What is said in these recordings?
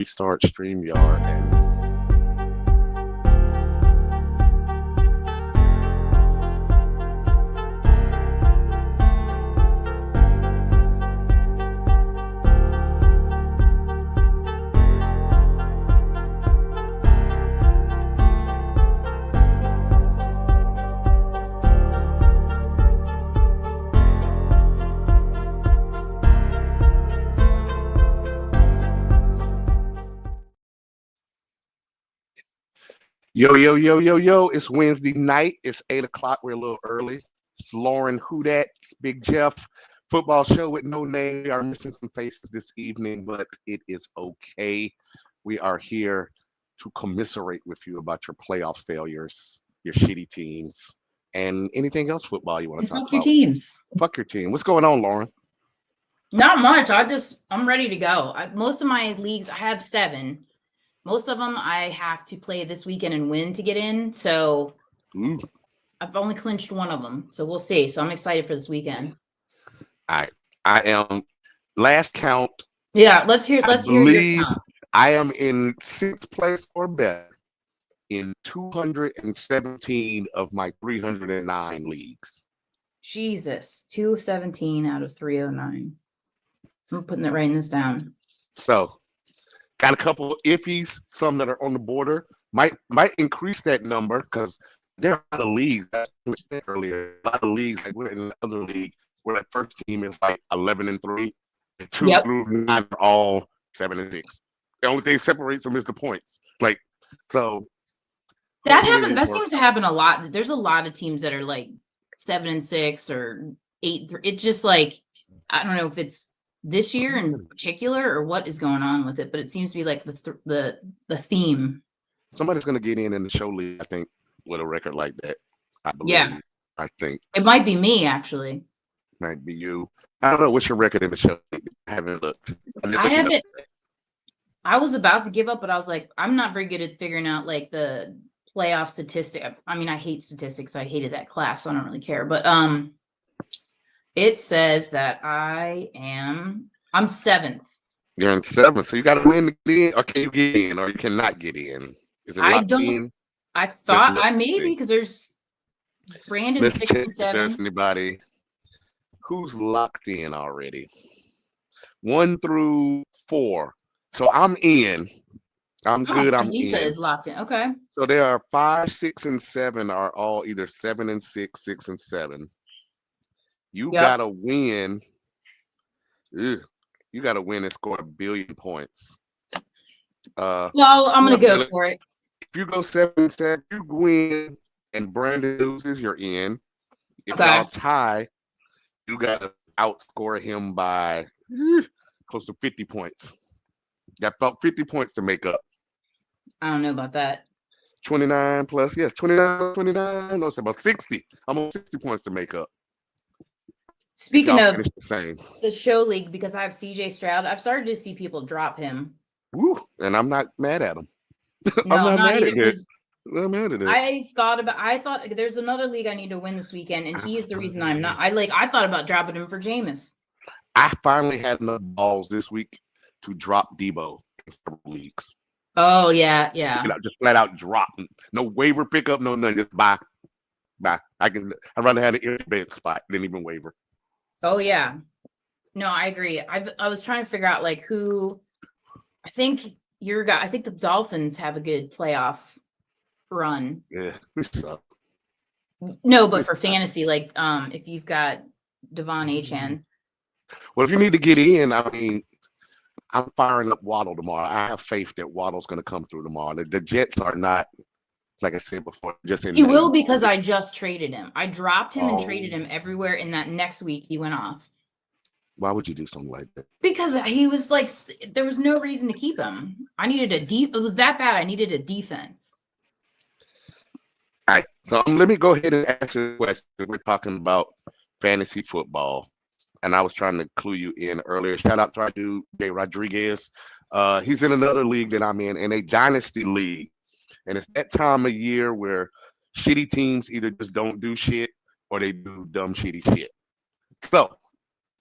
restart StreamYard and yo, it's Wednesday night. It's 8 o'clock. We're a little early. It's Lauren Hudat, it's Big Jeff. Football show with no name. We are missing some faces this evening, but it is okay. We are here to commiserate with you about your playoff failures, your shitty teams, and anything else football you want And to talk fuck your about. teams. Fuck your team. What's going on, Lauren? Not much. I'm ready to go. Most of my leagues, I have 7. Most of them I have to play this weekend and win to get in. So Ooh. I've only clinched one of them. So we'll see. So I'm excited for this weekend. I am last count. Yeah, let's hear your count. I am in 6th place or better in 217 of my 309 leagues. Jesus. 217 out of 309. I'm writing this down. So got a couple of iffies, some that are on the border. Might increase that number because there are a lot of leagues earlier. A lot of leagues, like we're in another league where the first team is like 11-3, and 2 through 9 are all 7-6. The only thing that separates them is the points. Like, so that happened. That seems to happen a lot. There's a lot of teams that are like 7-6 or 8. It's just like, I don't know if it's this year in particular or what is going on with it, but it seems to be like the theme. Somebody's going to get in the show league, I think, with a record like that. I believe. Yeah. I think it might be me, actually. Might be you. I don't know what's your record in the show. I haven't looked. I haven't. I was about to give up, but I was like, I'm not very good at figuring out like the playoff statistic. I mean, I hate statistics. I hated that class, so I don't really care. But it says that I'm 7th. You're in 7th, so you got to win to get in, or can you get in, or you cannot get in? Is it locked in? I thought I maybe because there's Brandon 6 and 7. There's anybody who's locked in already? 1 through 4. So I'm in. I'm good. I'm Lisa in. is locked in. Okay. So there are 5, 6, and 7 are all either 7-6, 6 and 7. You gotta win. You gotta win and score 1 billion points. Well, I'm gonna go for it. If you go 7-7, you win and Brandon loses, you're in. If y'all tie, you gotta outscore him by close to 50 points. Got about 50 points to make up. I don't know about that. 29 plus, 29. No, it's about 60. Almost 60 points to make up. Speaking of the show league, because I have CJ Stroud, I've started to see people drop him. Woo, and I'm not mad at him. No, I'm not mad at it. I'm mad at it. I thought there's another league I need to win this weekend, and he is the reason I'm not. I thought about dropping him for Jameis. I finally had enough balls this week to drop Debo in several leagues. Oh yeah. Just flat out drop. No waiver pickup, no nothing. Just buy. I'd rather have an empty bed spot than even waiver. Oh yeah. No, I agree. I was trying to figure out like who. I think the Dolphins have a good playoff run. Yeah, we suck. No, but for fantasy, like if you've got Devon Achane. Well, if you need to get in, I mean, I'm firing up Waddle tomorrow. I have faith that Waddle's going to come through tomorrow. The Jets are not, like I said before, just in. He will because I just traded him. I dropped him and traded him everywhere, and that next week he went off. Why would you do something like that? Because he was like, there was no reason to keep him. I needed it was that bad. I needed a defense. All right, so let me go ahead and answer the question. We're talking about fantasy football, and I was trying to clue you in earlier. Shout out to our dude, Jay Rodriguez. He's in another league that I'm in a dynasty league, and it's that time of year where shitty teams either just don't do shit or they do dumb, shitty shit. So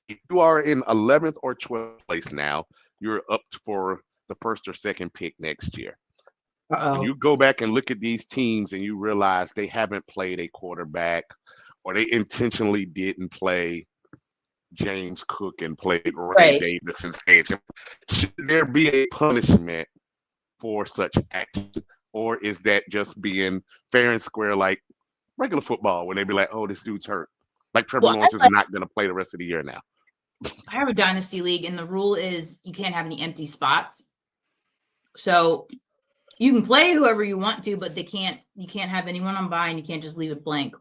if you are in 11th or 12th place now, you're up for the first or second pick next year. When Uh-oh. you go back and look at these teams and you realize they haven't played a quarterback or they intentionally didn't play James Cook and played Ray Right. Davis instead, should there be a punishment for such action? Or is that just being fair and square like regular football when they be like, oh, this dude's hurt? Like Trevor Well, Lawrence is not going to play the rest of the year now. I have a dynasty league, and the rule is you can't have any empty spots. So you can play whoever you want to, but you can't have anyone on bye, and you can't just leave it blank.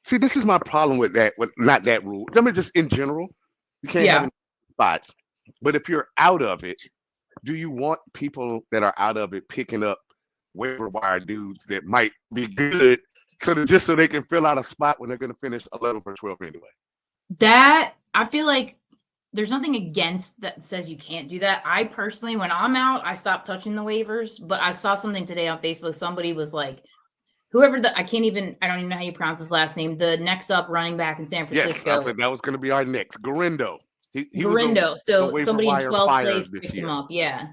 See, this is my problem with that, with not that rule. I mean, just in general, you can't have any spots. But if you're out of it, do you want people that are out of it picking up waiver wire dudes that might be good so they can fill out a spot when they're going to finish 11 for 12 anyway? That, I feel like there's nothing against that says you can't do that. I personally, when I'm out, I stop touching the waivers, but I saw something today on Facebook. Somebody was like, I don't even know how you pronounce his last name, the next up running back in San Francisco. Yes, I think that was going to be our next. Garindo. Garindo. So somebody in 12th place picked him up. Yeah.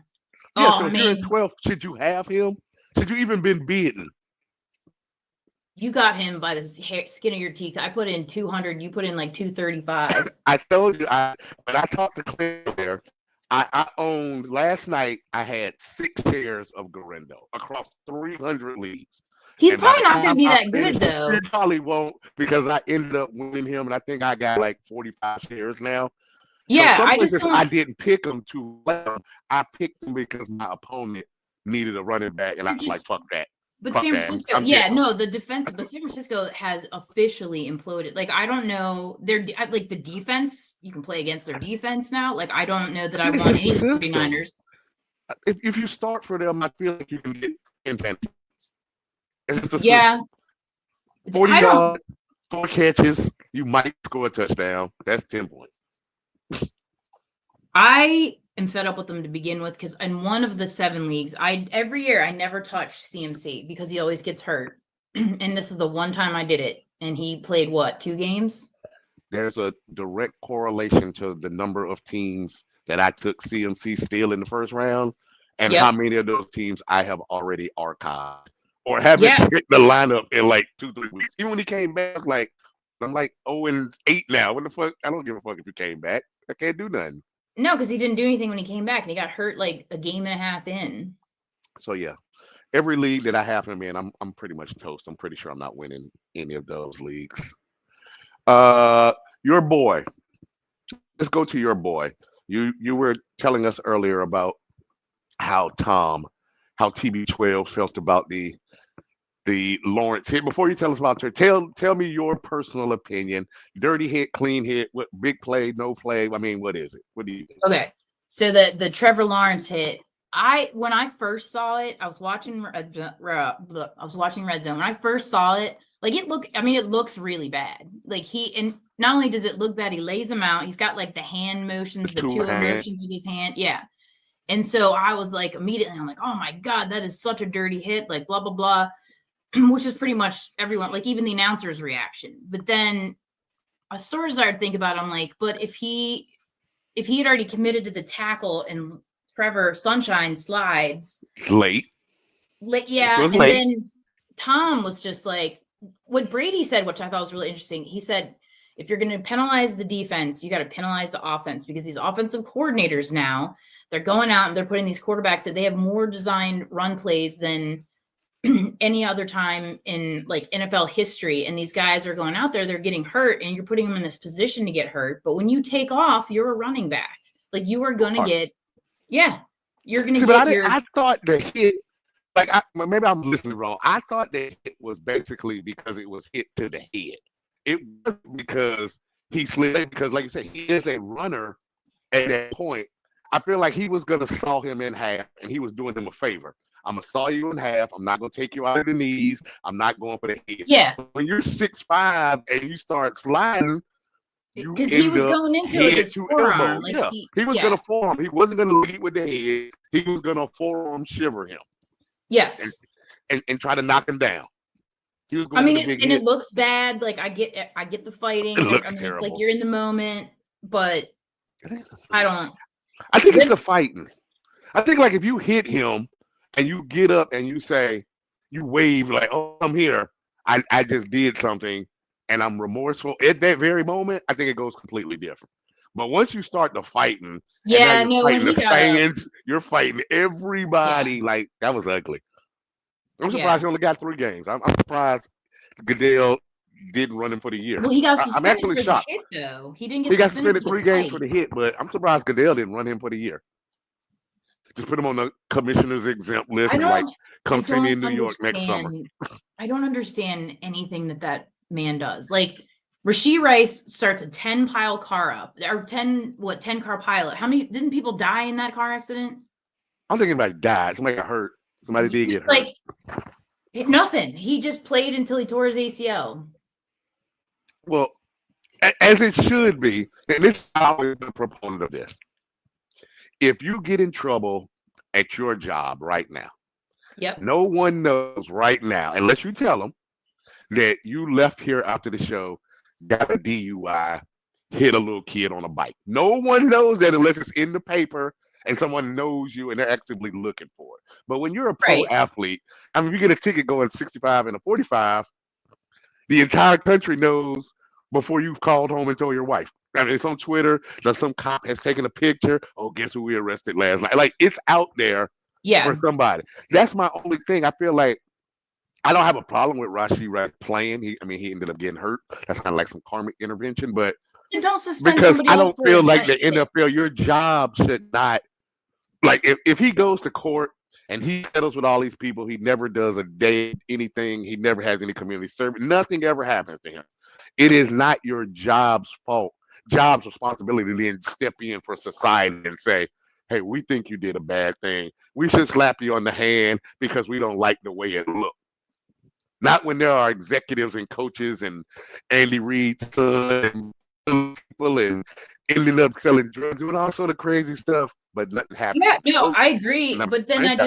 Yeah, so if you're in 12th, should you have him? Should you even been bidding? You got him by the skin of your teeth. I put in 200. You put in like 235. I told you, when I talked to Claire, I owned, last night, I had 6 shares of Garindo across 300 leagues. He's probably not going to be that good, though. He probably won't, because I ended up winning him, and I think I got like 45 shares now. Yeah, so I didn't pick him to play him. I picked him because my opponent needed a running back, and I was like, fuck that. But San Francisco, the defense, but San Francisco has officially imploded. Like, I don't know, they're like the defense, you can play against their defense now. Like, I don't know that I want any 49ers. If you start for them, I feel like you can get 10 fantasy. It's just a system. 40 yards, 4 catches, you might score a touchdown. That's 10 points. I am fed up with them to begin with because in one of the 7 leagues, every year I never touch CMC because he always gets hurt. And this is the one time I did it. And he played 2 games? There's a direct correlation to the number of teams that I took CMC still in the first round and how many of those teams I have already archived or haven't checked the lineup in like 2-3 weeks. Even when he came back, I'm like 0-8 now. What the fuck? I don't give a fuck if you came back. I can't do nothing. No, because he didn't do anything when he came back, and he got hurt like a game and a half in. So yeah, every league that I have him in, I'm pretty much toast. I'm pretty sure I'm not winning any of those leagues. Your boy. Let's go to your boy. You were telling us earlier about how TB12 felt about the Lawrence hit. Before you tell us about her, tell me your personal opinion. Dirty hit, clean hit, what big play, no play? I mean, what is it? What do you think? Okay. So the Trevor Lawrence hit, when I first saw it, I was watching Red Zone. When I first saw it, like it looks really bad. Like and not only does it look bad, he lays him out. He's got like the hand motions, the two motions with his hand. Yeah. And so I was like, immediately, I'm like, oh my God, that is such a dirty hit, like blah, blah, blah. Which is pretty much everyone, like even the announcer's reaction. But then I started to think about it, I'm like, but if he had already committed to the tackle and Trevor Sunshine slides late. Yeah. And then Tom was just like, what Brady said, which I thought was really interesting. He said, if you're going to penalize the defense, you got to penalize the offense because these offensive coordinators now, they're going out and they're putting these quarterbacks that they have more designed run plays than any other time in like NFL history. And these guys are going out there, they're getting hurt and you're putting them in this position to get hurt. But when you take off, you're a running back. Like you are going to get, you're going to get I thought the hit, maybe I'm listening wrong. I thought the hit was basically because it was hit to the head. It wasn't because he slid, because like you said, he is a runner at that point. I feel like he was going to saw him in half and he was doing him a favor. I'm going to saw you in half. I'm not going to take you out of the knees. I'm not going for the head. Yeah. When you're 6'5" and you start sliding, because he was going into it with his forearm. Like he was going to forearm. He wasn't going to lead with the head. He was going to forearm shiver him. Yes. And try to knock him down. He was going it looks bad. Like I get the fighting. It's like you're in the moment, but I don't. I think it's the fighting. I think like if you hit him and you get up and you say, you wave like, oh, I'm here. I just did something and I'm remorseful at that very moment. I think it goes completely different. But once you start the fighting, and now Yeah, you're no, when fighting he the got up, fans, you're fighting yeah, everybody. Like that was ugly. I'm surprised yeah. he only got 3 games. I'm surprised Goodell didn't run him for the year. Well, he got I'm suspended actually for the shocked. hit though. He didn't get He got suspended suspended for the 3 games for fight. the hit, but I'm surprised Goodell didn't run him for the year. Just put him on the commissioner's exempt list I and like, don't I come see me don't in New York next summer. understand. I don't understand anything that man does. Like Rasheed Rice starts a 10 pile car up or 10 car pilot. How many didn't people die in that car accident? I'm thinking anybody died. Somebody got hurt. Somebody did get hurt. Like nothing. He just played until he tore his ACL. Well, as it should be, and this is always the proponent of this. If you get in trouble at your job right now, Yep. no one knows right now, unless you tell them that you left here after the show, got a DUI, hit a little kid on a bike. No one knows that unless it's in the paper and someone knows you and they're actively looking for it. But when you're a pro Right. athlete, I mean, you get a ticket going 65 and a 45, the entire country knows before you've called home and told your wife. I mean, it's on Twitter that some cop has taken a picture. Oh, guess who we arrested last night? Like, it's out there Yeah. for somebody. That's my only thing. I feel like I don't have a problem with Rasheed Rice playing. He ended up getting hurt. That's kind of like some karmic intervention, but And don't suspend because somebody I else don't for feel a like the hit. NFL, your job should not like if he goes to court and he settles with all these people, he never does a day anything. He never has any community service. Nothing ever happens to him. It is not your job's fault, job's responsibility to then step in for society and say, hey, we think you did a bad thing. We should slap you on the hand because we don't like the way it looked. Not when there are executives and coaches and Andy Reid's son and people and ending up selling drugs, doing all sort of crazy stuff, but nothing happened. Yeah, no, I agree. And But then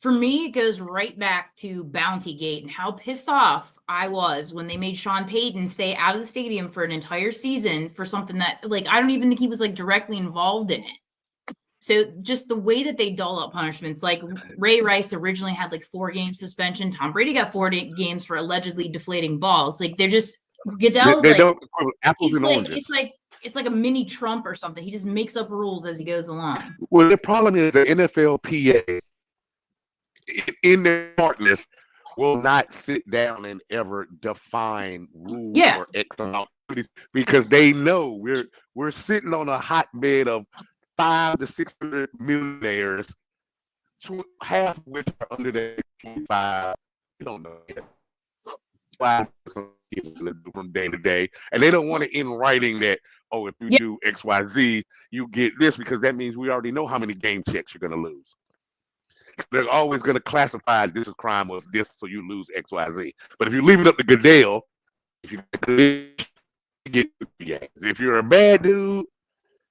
for me, it goes right back to Bountygate and how pissed off I was when they made Sean Payton stay out of the stadium for an entire season for something that, like, I don't even think he was like directly involved in it. So just the way that they dole out punishments, like Ray Rice originally had like 4-game suspension. Tom Brady got 4 games for allegedly deflating balls. Like they're just Goodell, they like don't apples he's and like oranges. it's like a mini Trump or something. He just makes up rules as he goes along. Well, the problem is the NFLPA in their smartness will not sit down and ever define rules for economic activities because they know we're sitting on a hotbed of 500 to 600 millionaires, half of which are under the 25. You don't know yet. Why from day to day, and they don't want it in writing that if you do XYZ, you get this because that means we already know how many game checks you're going to lose. They're always going to classify this as crime was this, so you lose XYZ. But if you leave it up to Goodell, if you get games. If you're a bad dude,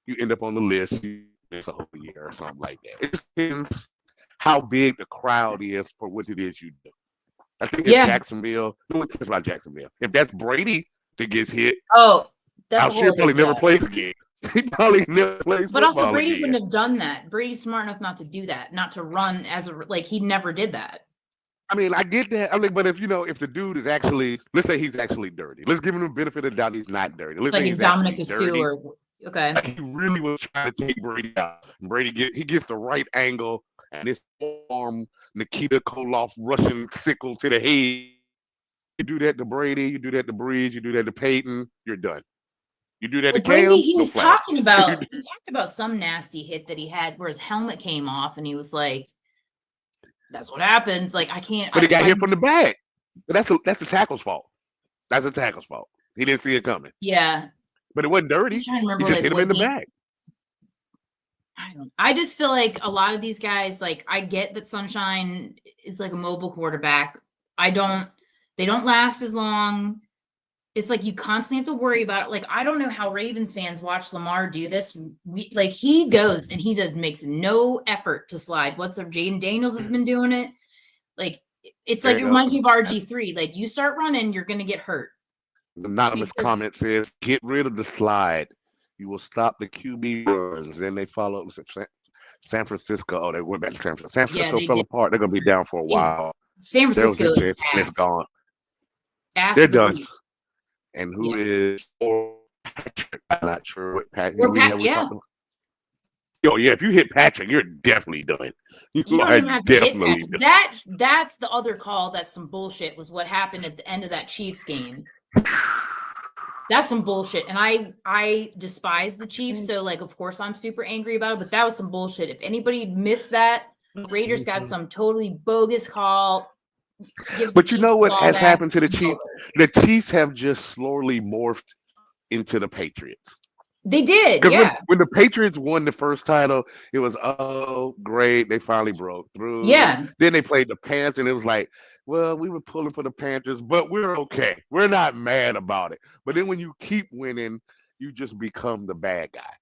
you end up on the list. You miss a whole year or something like that. It depends how big the crowd is for what it is you do. I think in Jacksonville, no one cares about Jacksonville. If that's Brady that gets hit, that's I'm sure probably never plays again. He probably never plays. But also, Brady again. wouldn't have done that. Brady's smart enough not to do that, not to run as he never did that. I mean, I get that. I mean, but if the dude is actually, let's say he's actually dirty. Let's give him the benefit of the doubt he's not dirty. Let's say he's Dominic dirty. Okay. Like he really was trying to take Brady out. And Brady gets the right angle, and this arm Nikita Koloff Russian sickle to the head. You do that to Brady, you do that to Breeze, you do that to Peyton, you're done. You do that to Cam. Brady, he talked about some nasty hit that he had where his helmet came off, and he was like, "That's what happens." Like I can't. But he got hit from the back. But that's the tackle's fault. That's the tackle's fault. He didn't see it coming. Yeah. But it wasn't dirty. He just hit him in the back. I just feel like a lot of these guys, like I get that Sunshine is like a mobile quarterback. They don't last as long. It's like you constantly have to worry about it. Like, I don't know how Ravens fans watch Lamar do this. He goes and he makes no effort to slide whatsoever. Jaden Daniels has been doing it. Like, it's like, it reminds me of RG3. Like, you start running, you're going to get hurt. The anonymous comment says, get rid of the slide. You will stop the QB runs. Then they follow. San Francisco. Oh, they went back to San Francisco. San Yeah, Francisco they fell did. apart. They're gonna be down for a while. San There was Francisco just is it, and it's ass. gone. Ass They're of the done. week. And who is Patrick? I'm not sure what Patrick. Or We Pat, never yeah. talked about. Oh yeah, if you hit Patrick, you're definitely done. You don't are even have to hit definitely Patrick. done. That's the other call. That's some bullshit. Was what happened at the end of that Chiefs game. That's some bullshit. And I despise the Chiefs, so like of course I'm super angry about it, but that was some bullshit. If anybody missed that, Raiders got some totally bogus call. But you know what has back. happened to the Chiefs? The Chiefs have just slowly morphed into the Patriots. They did, Because yeah. when the Patriots won the first title, it was, oh, great. They finally broke through. Yeah. Then they played the Panthers, and it was like, well, we were pulling for the Panthers, but we're okay. We're not mad about it. But then when you keep winning, you just become the bad guy.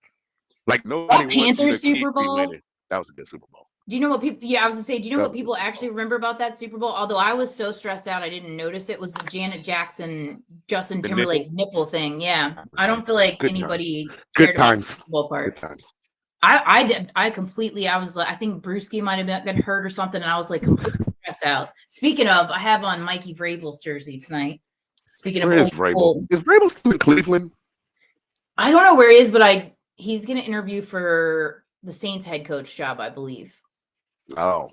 Like nobody That wants you Panthers to keep Super Bowl. winning. That was a good Super Bowl. Do you know what people? Yeah, I was gonna say. Do you know That what was a people good Super actually Bowl. remember about that Super Bowl? Although I was so stressed out, I didn't notice it. Was the Janet Jackson, Justin The Timberlake nipple thing? Yeah, I don't feel like Good anybody Good cared about the times. Super Bowl part. Good times. I did. I completely. I was like, I think Brewski might have been hurt or something, and I was like completely stressed out. Speaking of, I have on Mikey Vrabel's jersey tonight. Speaking of Where is old Vrabel? school, Is Vrabel still in Cleveland? I don't know where he is, but he's going to interview for the Saints head coach job, I believe. Oh.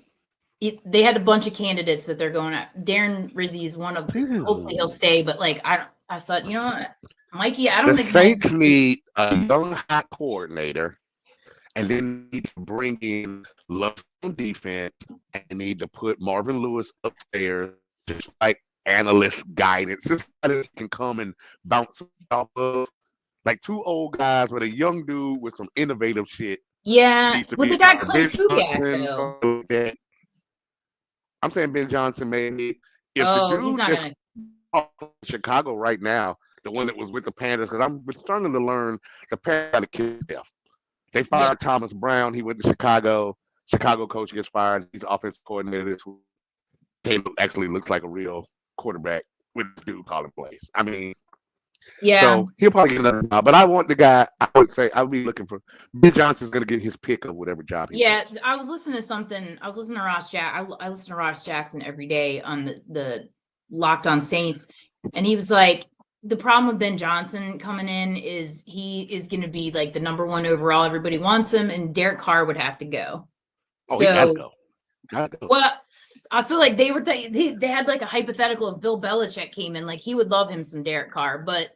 They had a bunch of candidates that they're going at. Darren Rizzi is one of them. Hopefully he'll stay, but like I thought, you know what, Mikey, I don't The think Saints need a young hot coordinator, and then need to bring in Love on defense, and need to put Marvin Lewis upstairs, just like analyst guidance. This guy can come and bounce off of, like two old guys with a young dude with some innovative shit. Yeah, Needs to but be they got Ben Clint Kubiak Johnson, though. I'm saying Ben Johnson maybe. If Oh, the dude he's not that's gonna. Chicago right now, the one that was with the Panthers, because I'm starting to learn the Panthers got to kill death. They fired Thomas Brown. He went to Chicago. Chicago coach gets fired. He's offensive coordinator. Caleb actually looks like a real quarterback with this dude calling plays. I mean, Yeah. so he'll probably get another job. But I want the guy. I would say I would be looking for Ben Johnson's going to get his pick of whatever job he gets. I was listening to something. I was listening to Ross I listen to Ross Jackson every day on the Locked On Saints, and he was like, the problem with Ben Johnson coming in is he is going to be like the number one overall. Everybody wants him, and Derek Carr would have to go. Oh, he gotta go. Gotta go. Well, I feel like they had like a hypothetical if Bill Belichick came in, like he would love him some Derek Carr, but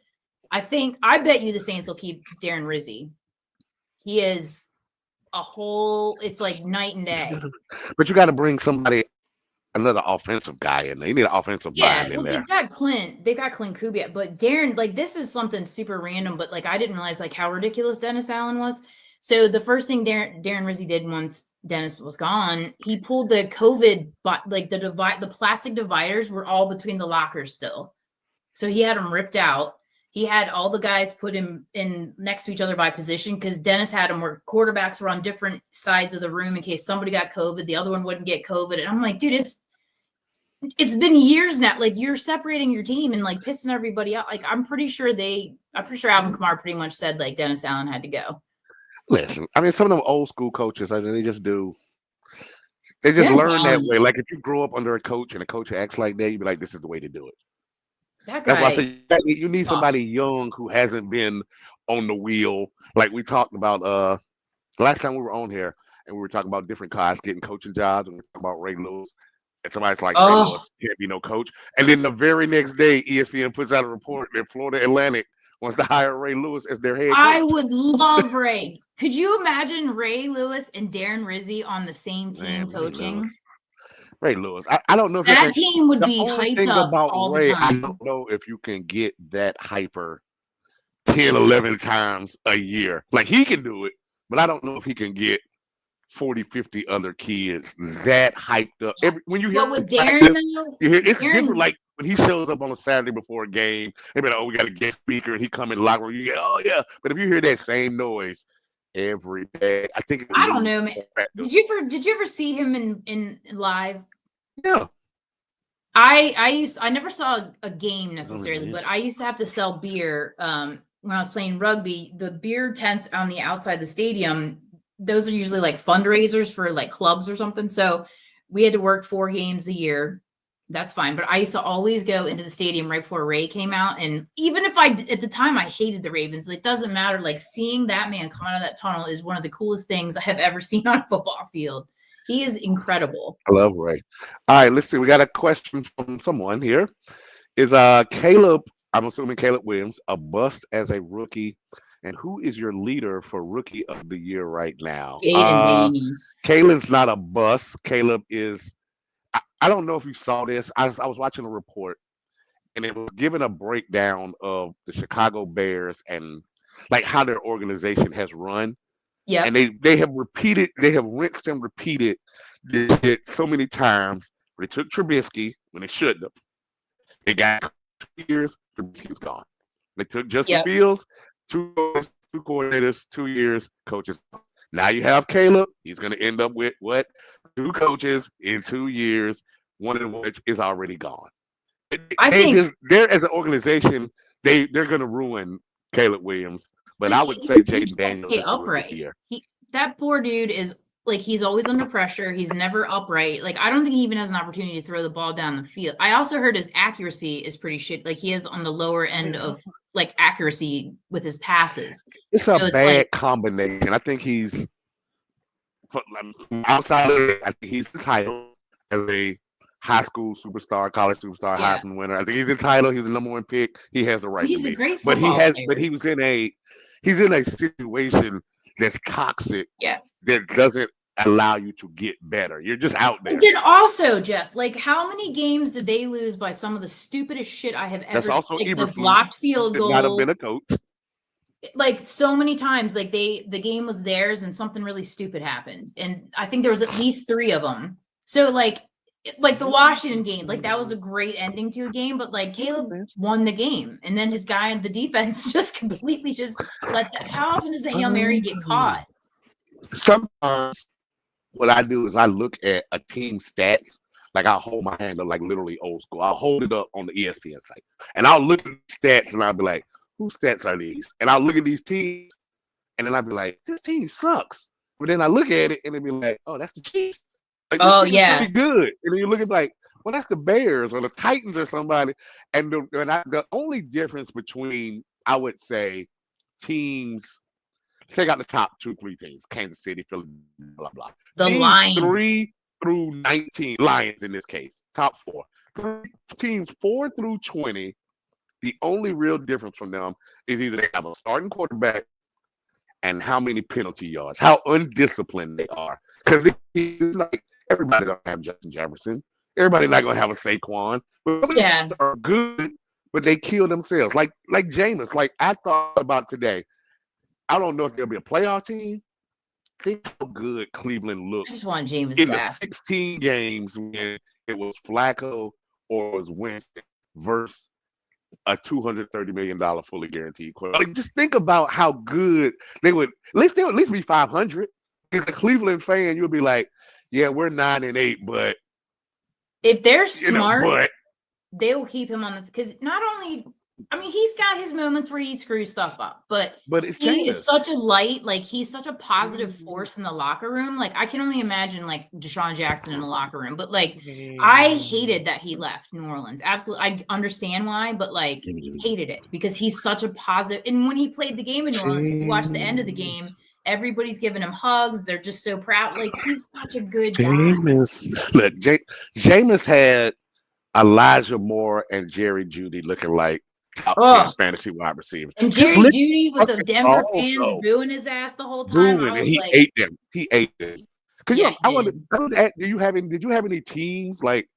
I bet you the Saints will keep Darren Rizzi. He is it's like night and day. But you got to bring another offensive guy in there. You need an offensive mind in there. They got Clint Kubiak, but Darren, like this is something super random, but like I didn't realize like how ridiculous Dennis Allen was. So the first thing Darren Rizzi did once Dennis was gone, he pulled the COVID, but like the plastic dividers were all between the lockers still. So he had them ripped out. He had all the guys put him in next to each other by position because Dennis had them where quarterbacks were on different sides of the room in case somebody got COVID, the other one wouldn't get COVID. And I'm like, dude, it's been years now. Like you're separating your team and like pissing everybody out. Like I'm pretty sure Alvin Kamara pretty much said like Dennis Allen had to go. Listen, I mean, some of them old school coaches, they just learn that way. Like if you grow up under a coach and a coach acts like that, you'd be like, this is the way to do it. That guy, that's why I say you need somebody young who hasn't been on the wheel. Like we talked about last time we were on here, and we were talking about different guys getting coaching jobs, and we were talking about Ray Lewis. And somebody's like, Ray Lewis can't be no coach. And then the very next day, ESPN puts out a report that Florida Atlantic wants to hire Ray Lewis as their head coach. I would love Ray. Could you imagine Ray Lewis and Darren Rizzi on the same team coaching? Ray Lewis. I don't know if that team would be hyped up all the time. I don't know if you can get that hyper 10, 11 times a year. Like he can do it, but I don't know if he can get 40, 50 other kids that hyped up. When you hear with Darren, it's different. Like when he shows up on a Saturday before a game, they be like, oh, we got a guest speaker, and he come in the locker room. You get, oh yeah. But if you hear that same noise every day, I think I don't know, man. Did you ever see him in live? Yeah. I never saw a game necessarily, but I used to have to sell beer when I was playing rugby. The beer tents on the outside of the stadium, those are usually like fundraisers for like clubs or something. So we had to work 4 games a year. That's fine. But I used to always go into the stadium right before Ray came out. And even if at the time I hated the Ravens, it doesn't matter. Like seeing that man come out of that tunnel is one of the coolest things I have ever seen on a football field. He is incredible. I love Ray. All right, let's see. We got a question from someone here. Is Caleb, I'm assuming Caleb Williams, a bust as a rookie? And who is your leader for rookie of the year right now? Jaden Daniels. Caleb's not a bust. Caleb is, I don't know if you saw this. I was watching a report and it was giving a breakdown of the Chicago Bears and like how their organization has run. Yeah. And they have rinsed and repeated this shit so many times. They took Trubisky when they shouldn't have. They got 2 years, Trubisky's gone. They took Justin Fields, 2 coordinators, 2 years, coaches. Now you have Caleb. He's going to end up with what? 2 coaches in 2 years, one of which is already gone. I think they're as an organization, they're going to ruin Caleb Williams. But I would say Jaden Daniels is upright. That poor dude is like, he's always under pressure. He's never upright. Like, I don't think he even has an opportunity to throw the ball down the field. I also heard his accuracy is pretty shit. Like, he is on the lower end of like accuracy with his passes. It's a bad combination. I think he's outside of it. I think he's entitled as a high school superstar, college superstar, Heisman winner. I think he's entitled. He's the number 1 pick. He has the right. He's to a be. great football But player. He's in a situation that's toxic. Yeah. That doesn't allow you to get better. You're just out there. And then also, Jeff, like how many games did they lose by some of the stupidest shit I have ever seen? Like the blocked field goal. Not have been a coach. Like so many times, like the game was theirs and something really stupid happened. And I think there was at least 3 of them. So like the Washington game, like that was a great ending to a game, but like Caleb won the game. And then his guy in the defense just completely just let that. How often does a Hail Mary get caught? Sometimes what I do is I look at a team's stats. Like I'll hold my hand up like literally old school. I'll hold it up on the ESPN site. And I'll look at the stats and I'll be like, whose stats are these? And I'll look at these teams and then I'll be like, this team sucks. But then I look at it and it'll be like, oh, that's the Chiefs. Like, pretty good. And then you look at like, well, that's the Bears or the Titans or somebody. And the only difference between, I would say, teams, take out the top 2-3 teams, Kansas City, Philadelphia, blah, blah. The Lions. 3 through 19, Lions in this case, top 4. Teams 4 through 20, the only real difference from them is either they have a starting quarterback and how many penalty yards, how undisciplined they are. Because it's like, everybody don't have Justin Jefferson. Everybody's not going to have a Saquon. But they are good, but they kill themselves. Like Jameis, like I thought about today. I don't know if there'll be a playoff team. Think how good Cleveland looked. I just want Jameis in back. the 16 games when it was Flacco or it was Winston versus a $230 million fully guaranteed quarterback. Like, just think about how good they would. They would at least be 500. As a Cleveland fan, you'll be like, yeah, we're 9-8, but if they're smart, they will keep him on the, because not only, I mean, he's got his moments where he screws stuff up, but he is such a light, like he's such a positive force in the locker room. Like I can only imagine like Deshaun Jackson in the locker room, but like I hated that he left New Orleans. Absolutely. I understand why, but like hated it because he's such a positive. And when he played the game in New Orleans, you watch the end of the game, everybody's giving him hugs. They're just so proud. Like he's such a good guy. Look, Jameis had Elijah Moore and Jerry Jeudy looking like top 10 fantasy wide receivers. And Jerry Jeudy with the Denver fans booing his ass the whole time. I was he ate them. He ate them. I wanted to ask, did you have any teams like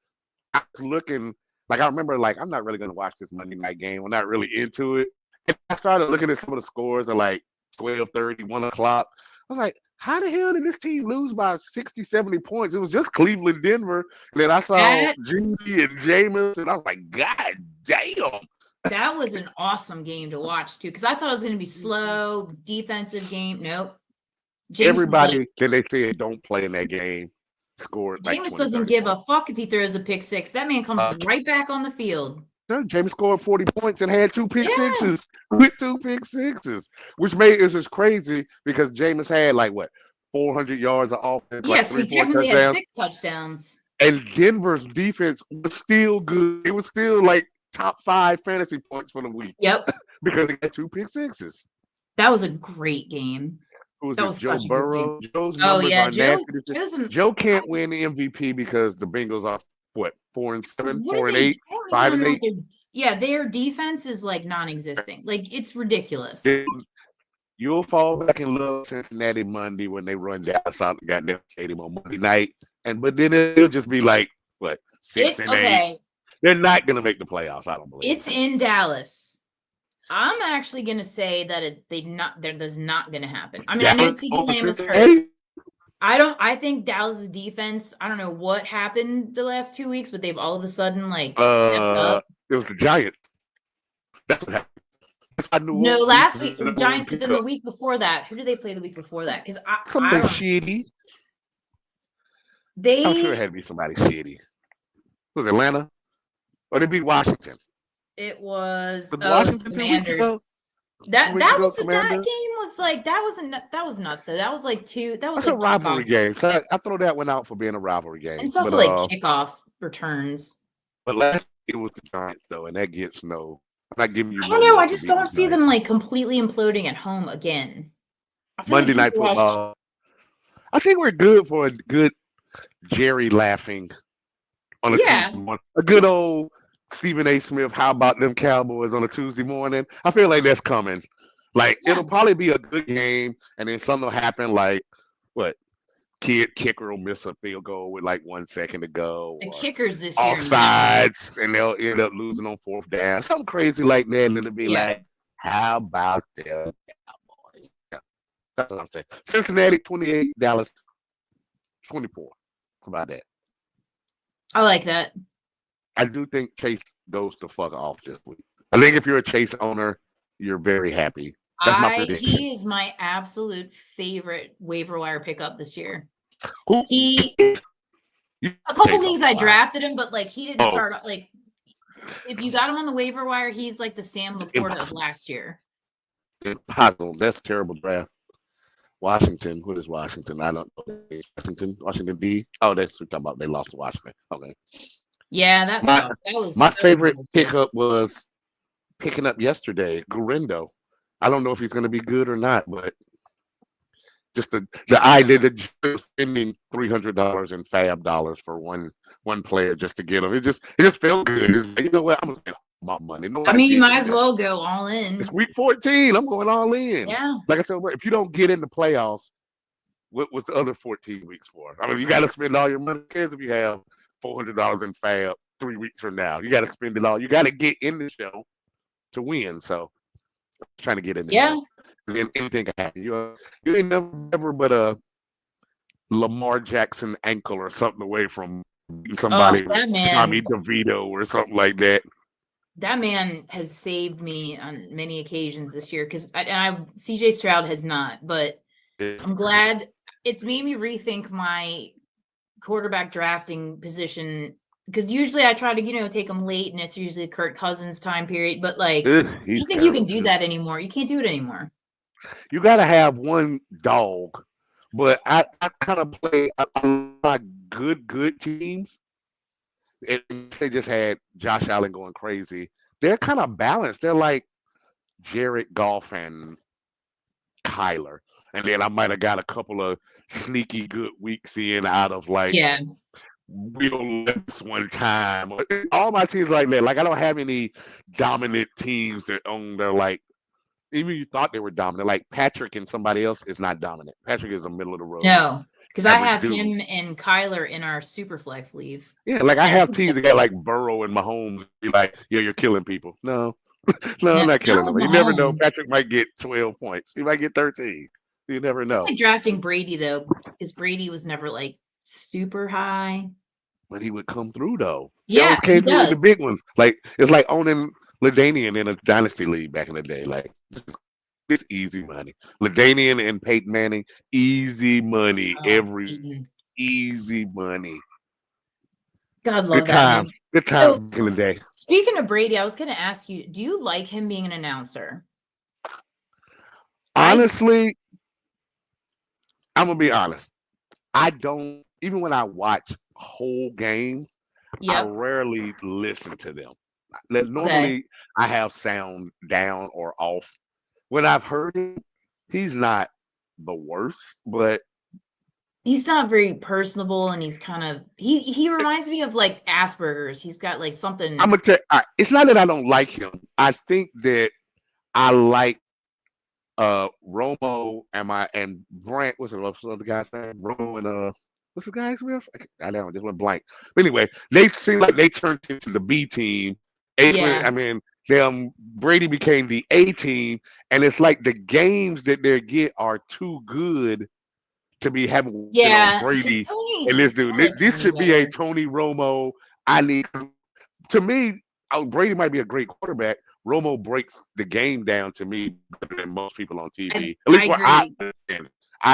I was looking like I remember like I'm not really gonna watch this Monday night game. I'm not really into it. And I started looking at some of the scores at like 12:30, 1 o'clock. I was like, how the hell did this team lose by 60, 70 points? It was just Cleveland, Denver. And then I saw Jeudy and Jameis, and I was like, God damn. That was an awesome game to watch, too, because I thought it was going to be slow, defensive game. Nope. Everybody that they said don't play in that game scored. Jameis doesn't give a fuck if he throws a pick six. That man comes right back on the field. Jameis scored 40 points and had 2 pick sixes with 2 pick sixes, which made it just crazy because Jameis had like what 400 yards of offense, like Yes, we 3, 4 technically had touchdowns. 6 touchdowns. And Denver's defense was still good. It was still like top 5 fantasy points for the week. Yep. Because they got 2 pick sixes. That was a great game. Who was That it? was Joe such a good Burrow. game. Joe's Oh numbers yeah, are nasty. Joe can't win the MVP because the Bengals are what, 4-7, 4-8, 5-8. Their defense is like non-existent. Like it's ridiculous. You'll fall back in love Cincinnati Monday when they run Dallas out and got their stadium on Monday night, but then it'll just be like what, 6-8. They're not gonna make the playoffs. I don't believe it's in Dallas. I'm actually gonna say that that's not gonna happen. I mean, I know CeeDee Lamb is hurt. I think Dallas's defense, I don't know what happened the last 2 weeks, but they've all of a sudden like stepped up. It was the Giants. That's what happened. No, last week the Giants, but then the week before that, who did they play the week before that? Because somebody shitty. I'm sure it had to be somebody shitty. Was it Atlanta? Or they beat Washington? It was the Commanders. That game was like that was nuts. So that was like a rivalry game. So I throw that one out for being a rivalry game. And it's also like kickoff returns. But last year it was the Giants though, and that gets no. I'm not giving you. I don't know. I just don't see them like completely imploding at home again. Monday Night Football. I think we're good for a good Jerry laughing on a Tuesday morning. A good old Stephen A. Smith, how about them Cowboys on a Tuesday morning? I feel like that's coming. Like it'll probably be a good game, and then something will happen. Like what? Kicker will miss a field goal with like 1 second to go. The kickers this year offsides, and they'll end up losing on 4th down. Something crazy like that, and it'll be like, how about them Cowboys? Yeah, that's what I'm saying. Cincinnati 28, Dallas 24. How about that? I like that. I do think Chase goes to fuck off this week. I think if you're a Chase owner, you're very happy. He is my absolute favorite waiver wire pickup this year. A couple leagues I drafted him, but like he didn't start like if you got him on the waiver wire, he's like the Sam Laporta of last year. Impossible. That's a terrible draft. Washington. What is Washington? I don't know. Washington D. Oh, that's what we're talking about. They lost to Washington. Okay. Yeah, that was my favorite pickup was picking up yesterday, Gurindo. I don't know if he's going to be good or not, but just the idea that spending $300 in fab dollars for one player just to get him, it just felt good. You know what? I'm going to spend my money. I mean, you might as well go all in. It's week 14. I'm going all in. Yeah. Like I said, if you don't get in the playoffs, what's the other 14 weeks for? I mean, you got to spend all your money. Who cares if you have $400 in fab 3 weeks from now? You got to spend it all. You got to get in the show to win. So I'm trying to get in the show. And then anything can happen. You ain't never but a Lamar Jackson ankle or something away from somebody, Tommy DeVito or something like that. That man has saved me on many occasions this year because CJ Stroud has not, but I'm glad it's made me rethink my quarterback drafting position because usually I try to, take them late and it's usually Kirk Cousins time period. But like, I don't think you can do that anymore. You can't do it anymore. You got to have one dog, but I kind of play a lot of good teams. And they just had Josh Allen going crazy. They're kind of balanced. They're like Jared Goff and Kyler. And then I might have got a couple of sneaky good weeks in out of like Will Levis one time. All my teams like that. Like I don't have any dominant teams that own their like, even you thought they were dominant. Like Patrick and somebody else is not dominant. Patrick is a middle of the road. No. Because I have him and Kyler in our Superflex leave. Yeah, like I have teams that got like Burrow and Mahomes be like, you're killing people. No, I'm not killing them. You never know. Patrick might get 12 points. He might get 13. You never know. It's like drafting Brady, though, because Brady was never like super high. But he would come through, though. Yeah, he always came through with the big ones. Like, it's like owning LaDainian in a dynasty league back in the day. Like, this easy money. LaDainian and Peyton Manning, easy money. Easy money. God love good time. that. Good times back in the day. Speaking of Brady, I was going to ask you, do you like him being an announcer? Honestly, I'm gonna be honest. I don't even when I watch whole games, I Yep. rarely listen to them. Okay. Normally, I have sound down or off. When I've heard him, he's not the worst, but He's not very personable, and he's kind of he reminds me of like Asperger's. He's got like I'm something. gonna tell. It's not that I don't like him. I think that I like Romo and Brant. What's the other guy's name? Romo and what's the guy's with? I don't just went blank. But anyway, they seem like they turned into the B team. Yeah. I mean, Brady became the A team, and it's like the games that they get are too good to be having on Yeah, because Brady Tony, and this dude. I like This Tony should be a better. Tony Romo. I need to me. Brady might be a great quarterback. Romo breaks the game down to me better than most people on TV. At I least what I agree. understand.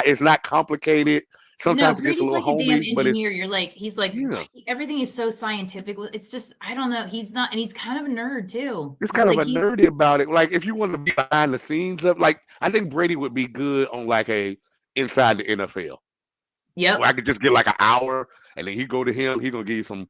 It's not complicated. No, Sometimes it gets a Brady's little like a damn homey, but it's engineer. You're like, he's like, yeah, everything is so scientific. It's just, I don't know. He's not, and he's kind of a nerd too. it's He kind of like a nerdy about it. Like if you want to be behind the scenes of like, I think Brady would be good on like a inside the NFL. Where yep. I could just get like an hour, and then he go to him. He's gonna give you some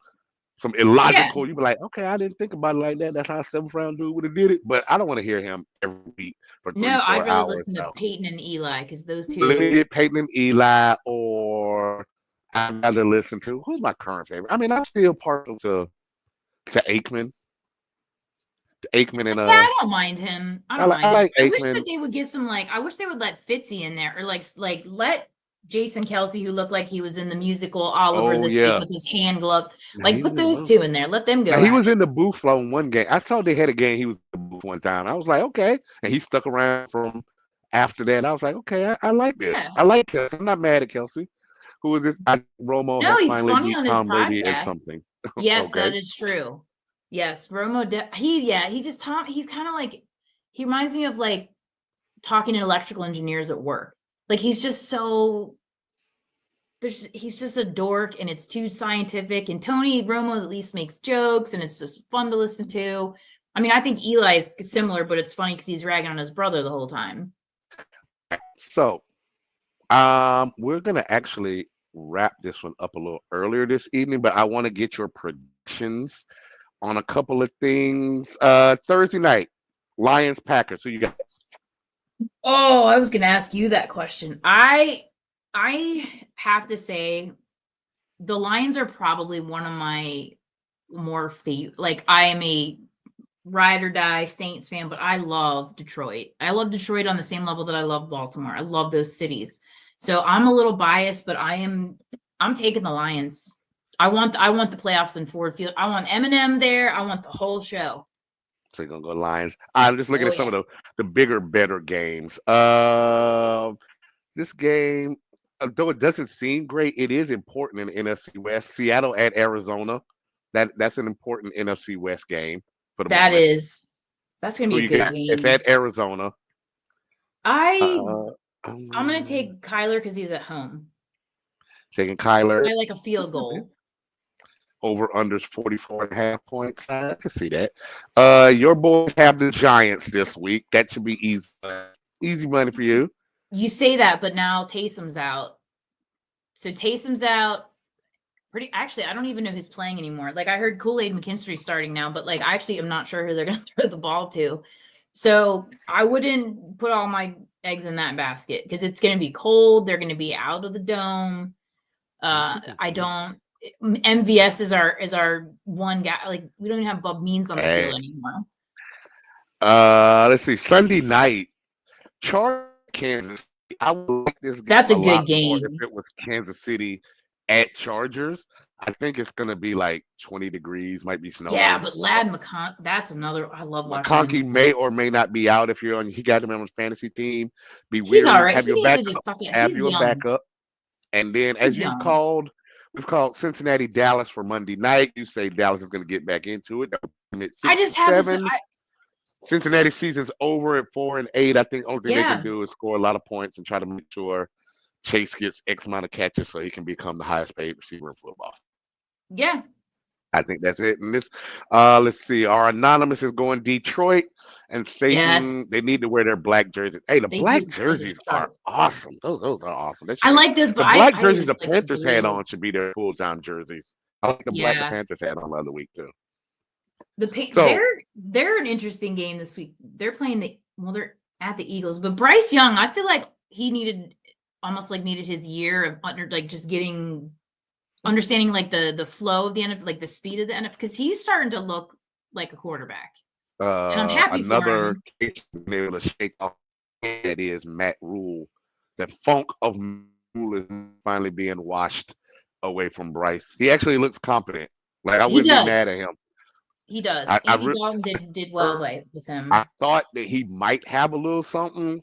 Yeah. illogical. You be like, okay, I didn't think about it like that. That's how a seventh round dude would have did it. But I don't want to hear him every week for three, No, I'd four rather hours. listen to So Peyton and Eli because those let me two. get Peyton and Eli, or I'd rather listen to who's my current favorite. I mean, I'm still partial to Aikman, Aikman and Yeah, I don't mind him. I don't I mind him. like I wish that Aikman. they would get some like. I wish they would let Fitzy in there, or like let Jason Kelsey, who looked like he was in the musical Oliver Oh this week yeah, with his hand glove. now Like he was put in those both. two in there. Let them Now go he at was it. in the booth on one game. I saw they had a game. He was in the booth one time. I was like, okay, and he stuck around from after that. I was like, okay, I like this. Yeah. I like this. I'm not mad at Kelsey. Who is this? Romo No, has he's finally funny beat on his Tom Brady at podcast. something. Yes, Okay. that is true. Yes, Romo. He just Tom. He's kind of like he reminds me of like talking to electrical engineers at work. Like he's just so he's just a dork and it's too scientific. And Tony Romo at least makes jokes and it's just fun to listen to. I mean, I think Eli is similar, but it's funny because he's ragging on his brother the whole time. So, we're gonna actually wrap this one up a little earlier this evening, but I want to get your predictions on a couple of things. Thursday night, Lions Packers. Who you got? Oh, I was gonna ask you that question. I have to say the Lions are probably one of my more favorite. Like I am a ride or die Saints fan, but I love Detroit. I love Detroit on the same level that I love Baltimore. I love those cities. So I'm a little biased, but I'm taking the Lions. I want the playoffs in Ford Field. I want Eminem there. I want the whole show. So you're gonna go Lions. I'm just looking Oh at some yeah. of the bigger, better games. This game, though it doesn't seem great, it is important in the NFC West. Seattle at Arizona. That's an important NFC West game for the That moment. is that's gonna Who be a you good got? It's game. at Arizona. I Uh, I'm gonna um, take Kyler because he's at home. taking Kyler I like a field okay. goal. Over unders 44.5 points. I can see that. Your boys have the Giants this week. That should be easy money for you. You say that, but now Taysom's out. So Taysom's out. Pretty actually, I don't even know who's playing anymore. Like I heard Kool-Aid McKinstry starting now, but like I actually am not sure who they're gonna throw the ball to. So I wouldn't put all my eggs in that basket because it's gonna be cold. They're gonna be out of the dome. I don't MVS is our one guy. Like we don't even have Bob Means on the field Hey, anymore. let's see. Sunday night, Chargers, Kansas City. I would like this game That's a a good lot more if game. it was Kansas City at Chargers. I think it's gonna be like 20 degrees, might be Yeah, snowing. but Lad McCon, that's another. I love watching him. McConkey may or may not be out if you're on. He got him on his fantasy team. Be He's all weary. right. Have He your needs to backup. just suck it. Have He's your young. backup. And then, as He's young. we've called Cincinnati, Dallas for Monday night. You say Dallas is going to get back into it. At I six just and have this. seven. Cincinnati season's over at 4-8. I think only thing they can Yeah, do is score a lot of points and try to make sure Chase gets X amount of catches so he can become the highest paid receiver in football. yeah. I think that's it. And this, let's see. Our anonymous is going Detroit and Yes, stating they need to wear their black jerseys. Hey, the they do. black Those are jerseys are sharp. awesome. Those are awesome. That I should be like this, but the I black I jerseys always the like the Panthers had blue. on should be their cool time jerseys. I like the black the Yeah, Panthers had on the other week too. So they're an interesting game this week. They're playing they're at the Eagles, but Bryce Young, I feel like he needed his year of just getting understanding like the flow of the NFL, like the speed of the NFL, because he's starting to look like a quarterback, and I'm happy for another him. case being able to shake off that is Matt Rule. The funk of Rule is finally being washed away from Bryce. He actually looks competent. Like I He wouldn't be does. mad at him. He does. I I, Andy re- Dalton did well with I him. thought that he might have a little something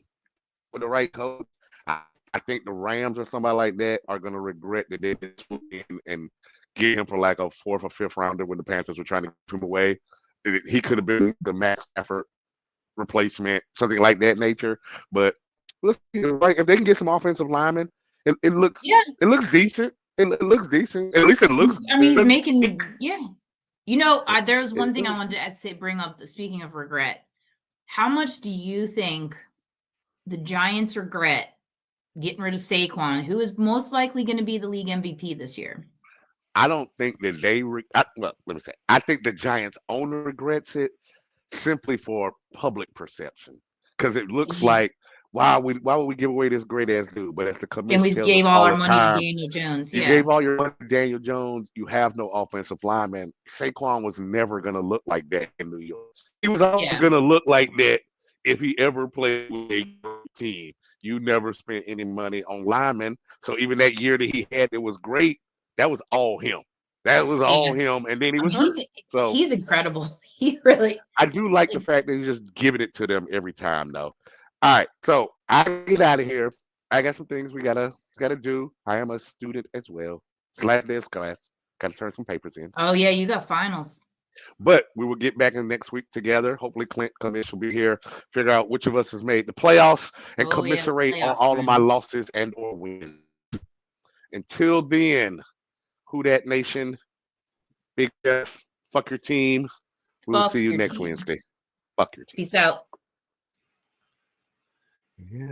with the right coach. I, I think the Rams or somebody like that are going to regret that they didn't swoop in and get him for like a fourth or fifth rounder when the Panthers were trying to keep him away. He could have been the Max effort replacement, something like that nature. But let's see, right, if they can get some offensive linemen, it looks Yeah, decent. It looks decent. At least it looks he's good. making there was one thing I wanted to bring up. Speaking of regret, how much do you think the Giants regret getting rid of Saquon, who is most likely going to be the league MVP this year? I don't think that well, let me say, I think the Giants owner regrets it simply for public perception because it looks like why would we give away this great ass dude? But as the And commission we tells us gave all all our the money to time, Daniel Jones. you Yeah. gave all your money to Daniel Jones. You have no offensive lineman. Saquon was never going to look like that in New York. He was always Yeah. going to look like that if he ever played with a team. You never spent any money on linemen. So even that year that he had that was great, that was all him. That was all Yeah. him. And then he I was mean, hurt. So he's incredible. He really. I do like the fact that he's just giving it to them every time, though. All right, so I get out of here. I got some things we gotta do. I am a student as well. It's last day of class. Gotta turn some papers in. Oh yeah, you got finals. But we will get back in next week together. Hopefully, Clint Commish will be here. Figure out which of us has made the playoffs and Oh yeah, the commiserate on playoff all of my time. losses and or wins. Until then, who that nation? Big F. Fuck your team. We will Fuck see you your next team. Wednesday. Fuck your team. Peace out. Yeah.